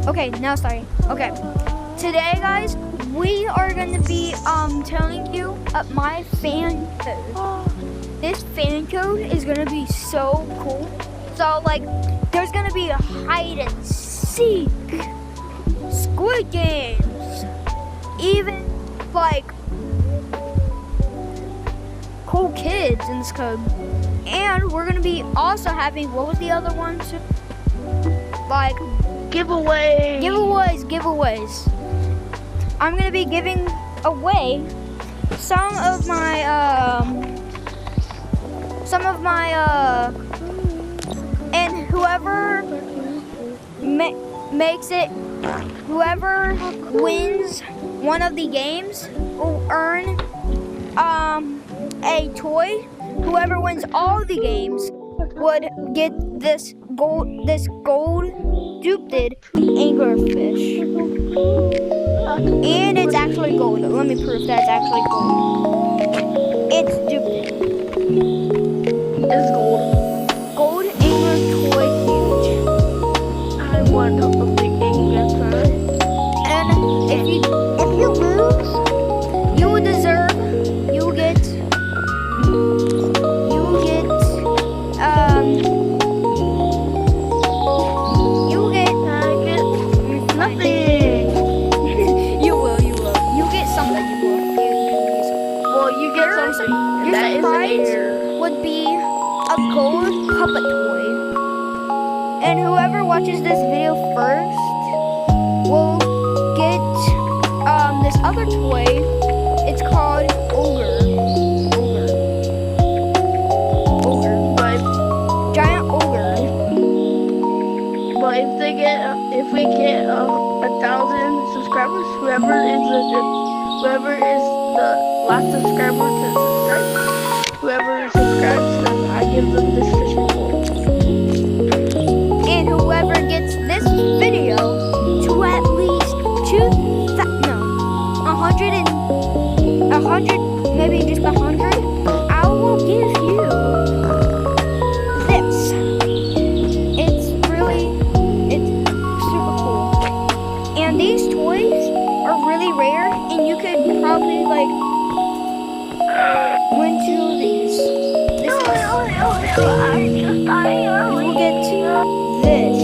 Okay, now sorry. Okay. Today, guys, we are gonna be telling you my fan code. This fan code is gonna be so cool. So like, there's gonna be a hide and seek, Squid Games, even like cool kids in this code. And we're gonna be also having, what was the other one? Like giveaways. I'm gonna be giving away some of my and whoever makes it, whoever wins one of the games will earn a toy. Whoever wins all the games would get this gold duped anglerfish. And it's actually gold. Let me prove that it's actually gold. It's duped. It's gold. Gold angler toy huge. I want a big angler toy. And if you lose, you will deserve. You will get nothing. You will. You get something. You will. Well, you get something. Your That is surprise air. would be a gold puppet toy. And whoever watches this video first will get this other toy. It's called Ogre. But Giant Ogre. But if we get 1,000 subscribers, whoever is the last subscriber to subscribe, whoever subscribes, then I give them this fishing pole. And whoever gets this video to at least 100, maybe just 100, I will give you this. It's super cool. And these toys are really rare, and you could probably like win two of these. You will get this.